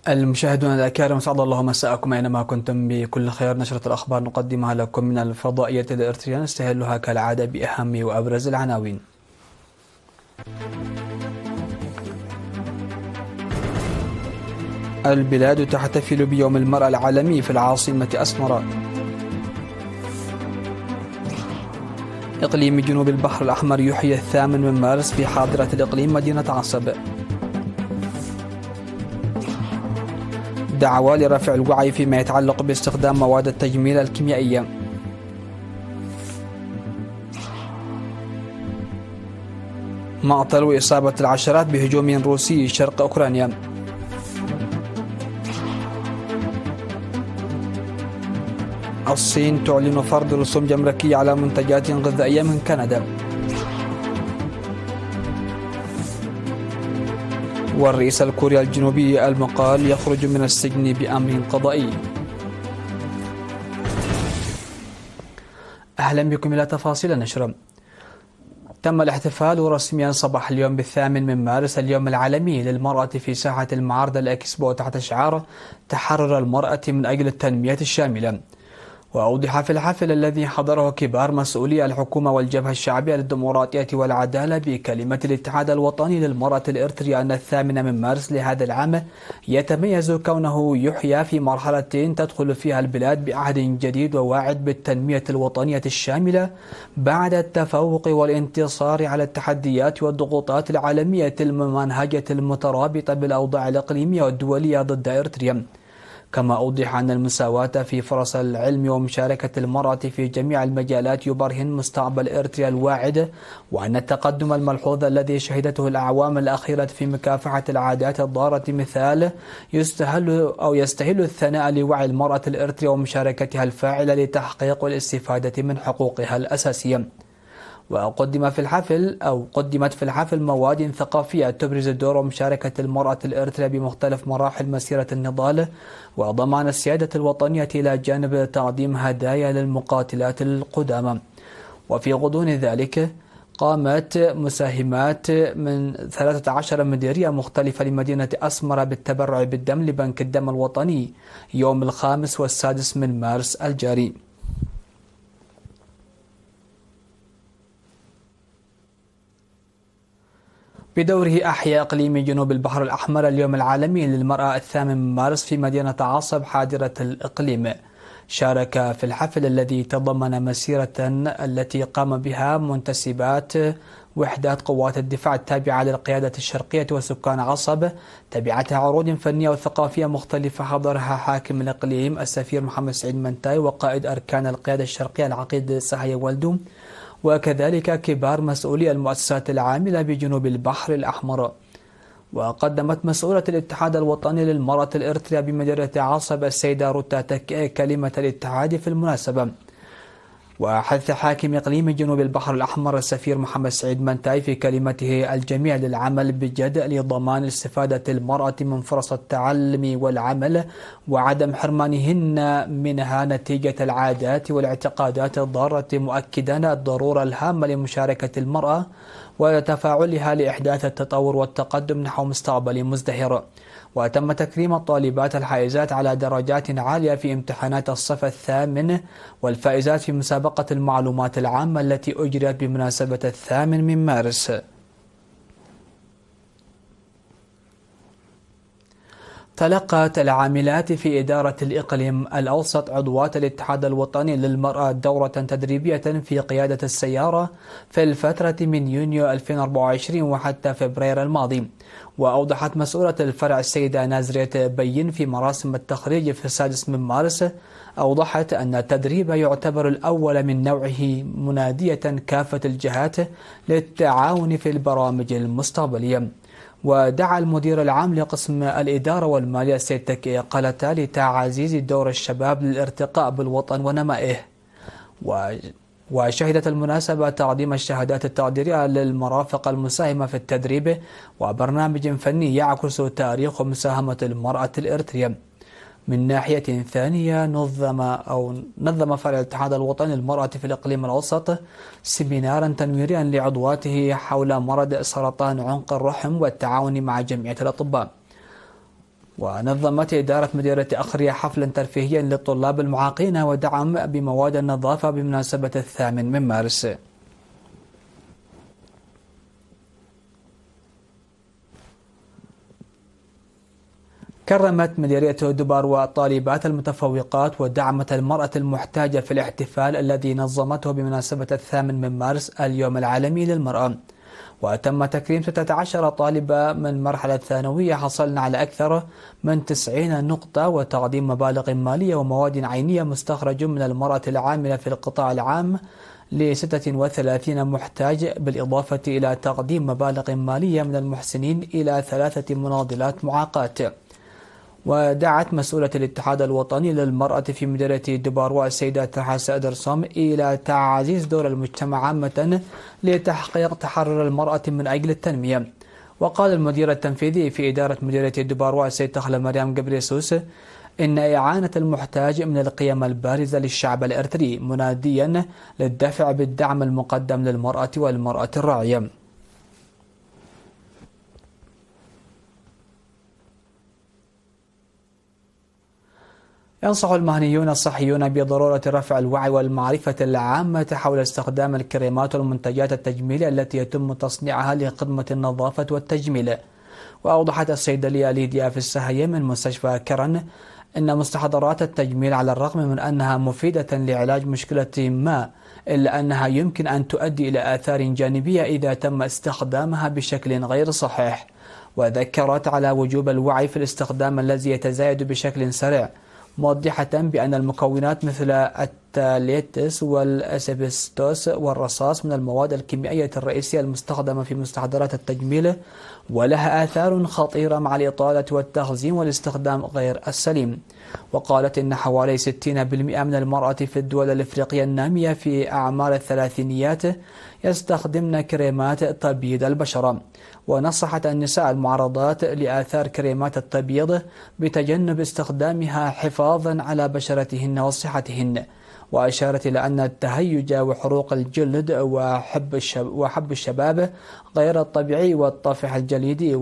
المشاهدون الأكارم، سعد الله مساءكم أينما كنتم بكل خير. نشرة الأخبار نقدمها لكم من الفضائية الإريترية، نستهلها كالعادة بأهم وأبرز العناوين. البلاد تحتفل بيوم المرأة العالمي في العاصمة أسمرة. إقليم جنوب البحر الأحمر يحيي 8 مارس في حاضرة الإقليم مدينة عصب. دعوة لرفع الوعي فيما يتعلق باستخدام مواد التجميل الكيميائية. معطل وإصابة العشرات بهجوم روسي شرق أوكرانيا. الصين تعلن فرض رسوم جمركية على منتجات غذائية من كندا. والرئيس الكوري الجنوبي المقال يخرج من السجن بأمر قضائي. أهلا بكم إلى تفاصيل النشرة. تم الاحتفال رسميا صباح اليوم بالثامن من مارس، اليوم العالمي للمرأة، في ساحة المعرض الإكسبو تحت شعار تحرر المرأة من أجل التنمية الشاملة. وأوضح في الحفل الذي حضره كبار مسؤولي الحكومة والجبهة الشعبية للديمقراطية والعدالة بكلمة الاتحاد الوطني للمرأة الإريترية أن 8 من مارس لهذا العام يتميز كونه يحيى في مرحلة تدخل فيها البلاد بعهد جديد وواعد بالتنمية الوطنية الشاملة بعد التفوق والانتصار على التحديات والضغوطات العالمية الممنهجة المترابطة بالأوضاع الإقليمية والدولية ضد إريتريا. كما أوضح أن المساواة في فرص العلم ومشاركة المرأة في جميع المجالات يبرهن مستقبل إريتريا الواعد، وأن التقدم الملحوظ الذي شهدته الأعوام الأخيرة في مكافحة العادات الضارة مثال يستهل الثناء لوعي المرأة الإريترية ومشاركتها الفاعلة لتحقيق الاستفادة من حقوقها الأساسية. وقدمت في الحفل مواد ثقافية تبرز دور ومشاركة المرأة الإريترية بمختلف مراحل مسيرة النضال وضمان السيادة الوطنية إلى جانب تقديم هدايا للمقاتلات القدامى. وفي غضون ذلك قامت مساهمات من 13 مديرية مختلفة لمدينة أسمرة بالتبرع بالدم لبنك الدم الوطني يوم 5 و6 من مارس الجاري. بدوره أحيا إقليم جنوب البحر الأحمر اليوم العالمي للمرأة 8 من مارس في مدينة عصب حاضرة الإقليم. شارك في الحفل الذي تضمن مسيرة التي قام بها منتسبات وحدات قوات الدفاع التابعة للقيادة الشرقية وسكان عصب، تبعتها عروض فنية وثقافية مختلفة حضرها حاكم الإقليم السفير محمد سعيد منتاي وقائد أركان القيادة الشرقية العقيد سهية والدو، وكذلك كبار مسؤولي المؤسسات العاملة بجنوب البحر الأحمر. وقدمت مسؤولة الاتحاد الوطني للمرأة الإريترية بمديرية عصب السيدة روتا تكي كلمة الاتحاد في المناسبة. وحث حاكم إقليم جنوب البحر الأحمر السفير محمد سعيد منتاي في كلمته الجميع للعمل بجد لضمان استفادة المرأة من فرص التعلم والعمل وعدم حرمانهن منها نتيجة العادات والاعتقادات الضارة، مؤكدا الضرورة الهامة لمشاركة المرأة وتفاعلها لإحداث التطور والتقدم نحو مستقبل مزدهر. وتم تكريم الطالبات الحائزات على درجات عالية في امتحانات الصف الثامن والفائزات في مسابقة المعلومات العامة التي أجريت بمناسبة 8 من مارس. تلقت العاملات في إدارة الإقليم الأوسط عضوات الاتحاد الوطني للمرأة دورة تدريبية في قيادة السيارة في الفترة من يونيو 2024 وحتى فبراير الماضي. وأوضحت مسؤولة الفرع السيدة نازريت بين في مراسم التخريج في 6 من مارس، أوضحت أن التدريب يعتبر الأول من نوعه، منادية كافة الجهات للتعاون في البرامج المستقبلية. ودعا المدير العام لقسم الإدارة والمالية السيد تكي قالتا لتعزيز دور الشباب للارتقاء بالوطن ونمائه. وشهدت المناسبة تقديم الشهادات التقديرية للمرافق المساهمة في التدريب وبرنامج فني يعكس تاريخ مساهمة المرأة الإريترية. من ناحية ثانية نظم فرع الاتحاد الوطني للمرأة في الإقليم الأوسط سيمينارا تنويريا لعضواته حول مرض سرطان عنق الرحم والتعاون مع جمعية الأطباء. ونظمت إدارة مديرية أخرية حفلا ترفيهيا للطلاب المعاقين ودعم بمواد النظافة بمناسبة 8 مارس. كرمت مديرية دباروا الطالبات المتفوقات ودعمت المرأة المحتاجة في الاحتفال الذي نظمته بمناسبة 8 مارس اليوم العالمي للمرأة. وتم تكريم 16 طالبة من مرحلة ثانوية حصلن على أكثر من 90 نقطة وتقديم مبالغ مالية ومواد عينية مستخرج من المرأة العاملة في القطاع العام ل 36 محتاج، بالإضافة إلى تقديم مبالغ مالية من المحسنين إلى 3 مناضلات معاقات. ودعت مسؤولة الاتحاد الوطني للمرأة في مديرية دباروا السيدة تحاسة درسوم إلى تعزيز دور المجتمع عامة لتحقيق تحرر المرأة من أجل التنمية. وقال المدير التنفيذي في إدارة مديرية دباروا السيد تخلى مريم جبريسوس إن إعانة المحتاج من القيم البارزة للشعب الإرتري، مناديا للدفع بالدعم المقدم للمرأة والمرأة الراعية. ينصح المهنيون الصحيون بضرورة رفع الوعي والمعرفة العامة حول استخدام الكريمات والمنتجات التجميلية التي يتم تصنيعها لخدمة النظافة والتجميل. وأوضحت الصيدلية ليديا في السهية من مستشفى كرن أن مستحضرات التجميل على الرغم من أنها مفيدة لعلاج مشكلة ما، إلا أنها يمكن أن تؤدي إلى آثار جانبية إذا تم استخدامها بشكل غير صحيح. وذكرت على وجوب الوعي في الاستخدام الذي يتزايد بشكل سريع، موضحة بأن المكونات مثل التاليتس والأسبستوس والرصاص من المواد الكيميائية الرئيسية المستخدمة في مستحضرات التجميل، ولها آثار خطيرة مع الإطالة والتخزين والاستخدام غير السليم. وقالت إن حوالي 60% من المرأة في الدول الإفريقية النامية في أعمار الثلاثينيات يستخدمن كريمات تبييض البشرة. ونصحت النساء المعرضات لآثار كريمات التبييض بتجنب استخدامها حفاظا على بشرتهن وصحتهن. وأشارت إلى أن التهيج وحروق الجلد وحب الشباب غير الطبيعي والطفح الجلدي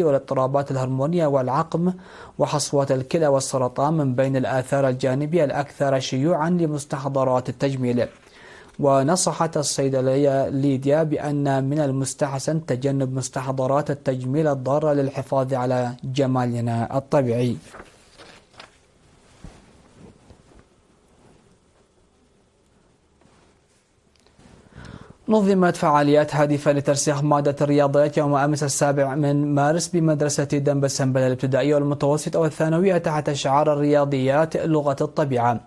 والاضطرابات الهرمونية والعقم وحصوات الكلى والسرطان من بين الآثار الجانبية الأكثر شيوعا لمستحضرات التجميل. ونصحت الصيدلية ليديا بأن من المستحسن تجنب مستحضرات التجميل الضارة للحفاظ على جمالنا الطبيعي. نظمت فعاليات هادفة لترسيخ مادة الرياضيات يوم أمس 7 مارس بمدرسة دنب السنبلة الابتدائية والمتوسطة والثانوية تحت شعار الرياضيات لغة الطبيعة.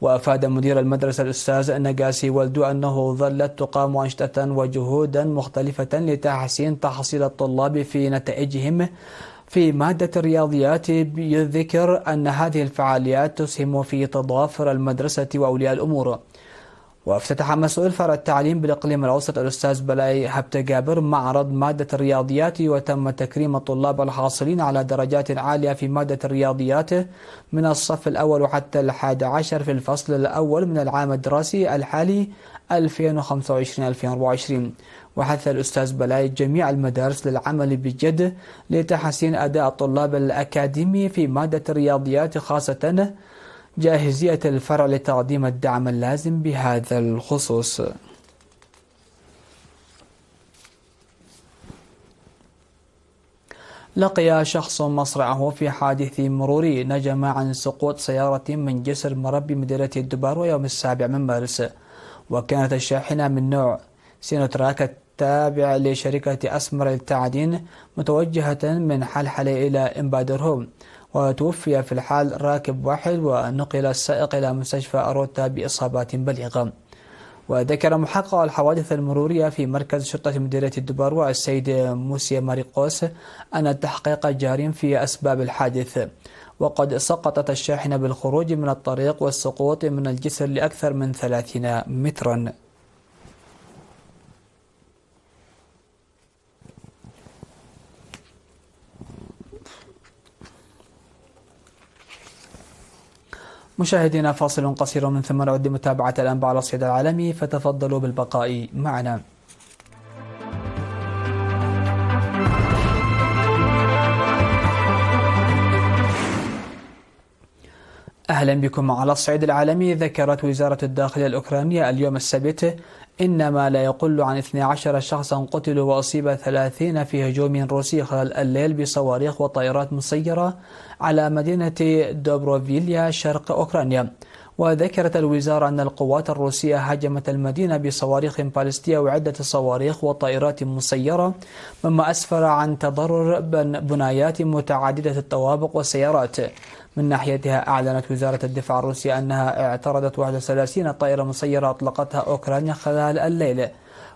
وأفاد مدير المدرسة الأستاذ نقاسي ولدو أنه ظلت تقام أنشطة وجهودا مختلفة لتحسين تحصيل الطلاب في نتائجهم في مادة الرياضيات، يذكر أن هذه الفعاليات تسهم في تضافر المدرسة وأولياء الأمور. وافتتح مسؤول فرع التعليم بالإقليم الأوسط الأستاذ بلاي هبت جابر معرض مادة الرياضيات، وتم تكريم الطلاب الحاصلين على درجات عالية في مادة الرياضيات من الصف الأول وحتى 11 في الفصل الأول من العام الدراسي الحالي 2025-2024. وحث الأستاذ بلاي جميع المدارس للعمل بجد لتحسين أداء الطلاب الأكاديمي في مادة الرياضيات، خاصة جاهزية الفرع لتقديم الدعم اللازم بهذا الخصوص. لقي شخص مصرعه في حادث مروري نجم عن سقوط سيارة من جسر مربي مديرية الدباروا يوم 7 مارس. وكانت الشاحنة من نوع سينوتراك التابع لشركة أسمر للتعدين متوجهة من حلحلة إلى إمبادرهوم، وتوفي في الحال راكب واحد ونقل السائق إلى مستشفى أروتا بإصابات بليغة. وذكر محقق الحوادث المرورية في مركز شرطة مديرية الدباروا السيد موسى ماريقوس أن التحقيق جاري في أسباب الحادث. وقد سقطت الشاحنة بالخروج من الطريق والسقوط من الجسر لأكثر من 30 مترا. مشاهدينا، فاصل قصير من ثم نعود لمتابعة الأنباء على الصعيد العالمي، فتفضلوا بالبقاء معنا. أهلا بكم. على الصعيد العالمي، ذكرت وزارة الداخلية الأوكرانية اليوم السبت إن ما لا يقل عن 12 شخصا قتلوا وأصيب 30 في هجوم روسي خلال الليل بصواريخ وطائرات مسيرة على مدينة دوبروفيليا شرق أوكرانيا. وذكرت الوزارة أن القوات الروسية هاجمت المدينة بصواريخ باليستية وعدة صواريخ وطائرات مسيرة، مما أسفر عن تضرر بنايات متعددة الطوابق والسيارات. من ناحيتها، أعلنت وزارة الدفاع الروسية أنها اعترضت 31 طائرة مسيرة أطلقتها أوكرانيا خلال الليل.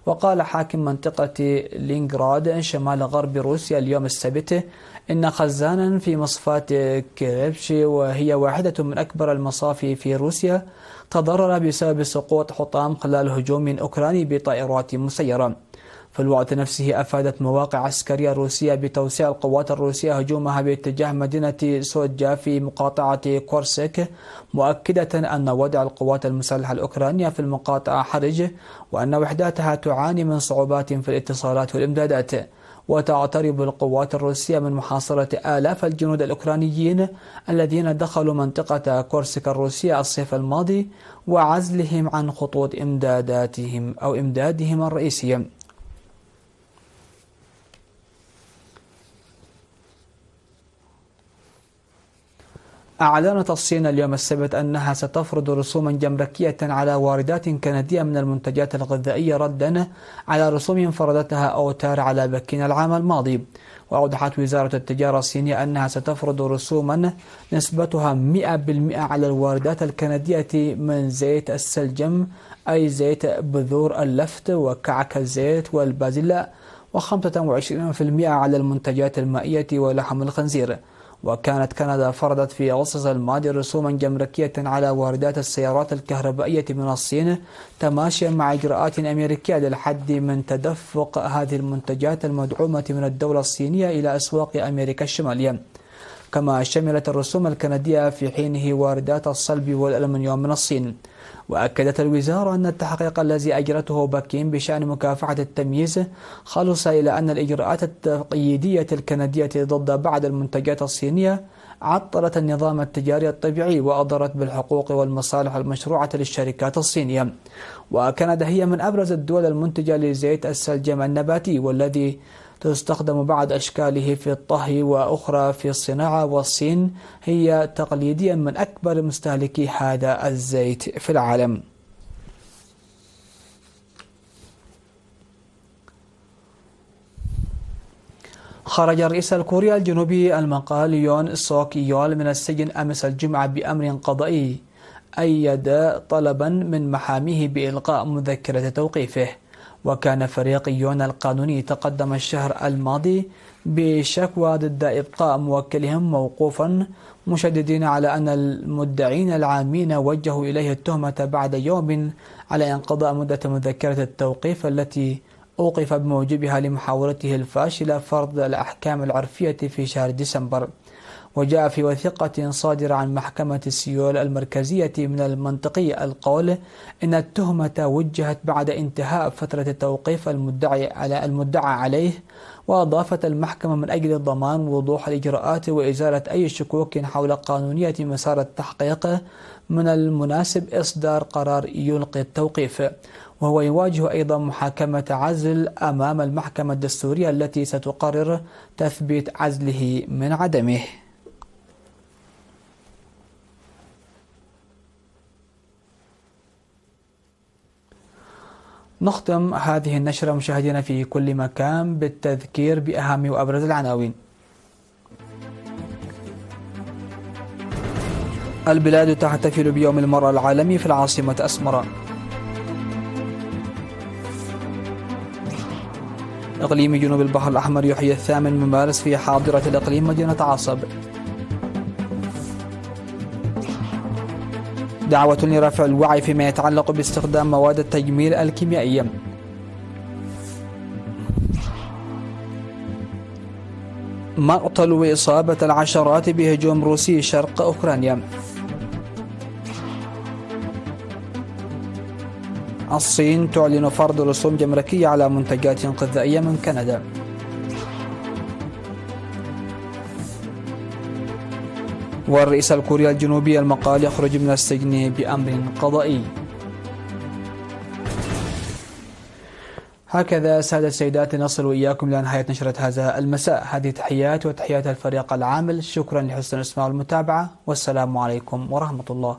وقال حاكم منطقة لينغراد شمال غرب روسيا اليوم السبت إن خزانا في مصفاة كيريبش، وهي واحدة من أكبر المصافي في روسيا، تضرر بسبب سقوط حطام خلال هجوم أوكراني بطائرات مسيرة. في الوقت نفسه، أفادت مواقع عسكرية روسية بتوسيع القوات الروسية هجومها باتجاه مدينة سوجا في مقاطعة كورسك، مؤكدة أن وضع القوات المسلحة الأوكرانية في المقاطعة حرج، وأن وحداتها تعاني من صعوبات في الاتصالات والإمدادات. وتعترض القوات الروسية من محاصرة آلاف الجنود الأوكرانيين الذين دخلوا منطقة كورسك الروسية الصيف الماضي، وعزلهم عن خطوط إمدادهم الرئيسية. أعلنت الصين اليوم السبت أنها ستفرض رسوما جمركية على واردات كندية من المنتجات الغذائية ردا على رسوم فرضتها أوتار على بكين العام الماضي. وأوضحت وزارة التجارة الصينية أنها ستفرض رسوما نسبتها 100% على الواردات الكندية من زيت السلجم، أي زيت بذور اللفت وكعك الزيت والبازلاء، و25% على المنتجات المائية ولحم الخنزير. وكانت كندا فرضت في أغسطس الماضي رسوما جمركية على واردات السيارات الكهربائية من الصين، تماشيا مع إجراءات أمريكية للحد من تدفق هذه المنتجات المدعومة من الدولة الصينية إلى أسواق أمريكا الشمالية. كما شملت الرسوم الكندية في حينه واردات الصلب والألمنيوم من الصين. وأكدت الوزارة أن التحقيق الذي أجرته بكين بشأن مكافحة التمييز خلص إلى أن الإجراءات التقييدية الكندية ضد بعض المنتجات الصينية عطلت النظام التجاري الطبيعي وأضرت بالحقوق والمصالح المشروعة للشركات الصينية. وكندا هي من أبرز الدول المنتجة لزيت السلجم النباتي، والذي تستخدم بعض أشكاله في الطهي وأخرى في الصناعة، والصين هي تقليديا من أكبر مستهلكي هذا الزيت في العالم. خرج الرئيس الكوري الجنوبي المقال يون سوك يول من السجن أمس الجمعة بأمر قضائي أيد طلبا من محاميه بإلقاء مذكرة توقيفه. وكان فريق يون القانوني تقدم الشهر الماضي بشكوى ضد إبقاء موكلهم موقوفا، مشددين على أن المدعين العامين وجهوا إليه التهمة بعد يوم على انقضاء مدة مذكرة التوقيف التي أوقف بموجبها لمحاولته الفاشلة فرض الأحكام العرفية في شهر ديسمبر. وجاء في وثيقة صادرة عن محكمة سيول المركزية من المنطقي القول إن التهمة وجهت بعد انتهاء فترة التوقيف المدعى عليه. وأضافت المحكمة من أجل ضمان وضوح الإجراءات وإزالة أي شكوك حول قانونية مسار التحقيق، من المناسب إصدار قرار يلغي التوقيف. وهو يواجه أيضا محاكمة عزل أمام المحكمة الدستورية التي ستقرر تثبيت عزله من عدمه. نختم هذه النشرة مشاهدينا في كل مكان بالتذكير بأهم وأبرز العناوين. البلاد تحتفل بيوم المرأة العالمي في العاصمة أسمرة. إقليم جنوب البحر الأحمر يحيي 8 مارس في حاضرة الإقليم مدينة عصب. دعوة لرفع الوعي فيما يتعلق باستخدام مواد التجميل الكيميائية. مقتل وإصابة العشرات بهجوم روسي شرق أوكرانيا. الصين تعلن فرض رسوم جمركية على منتجات غذائية من كندا. والرئيس الكوري الجنوبي المقال يخرج من السجن بأمر قضائي. هكذا سادة السيدات نصل وإياكم إلى نهاية نشرة هذا المساء. هذه تحيات وتحيات الفريق العامل، شكرا لحسن الإسماع والمتابعة، والسلام عليكم ورحمة الله.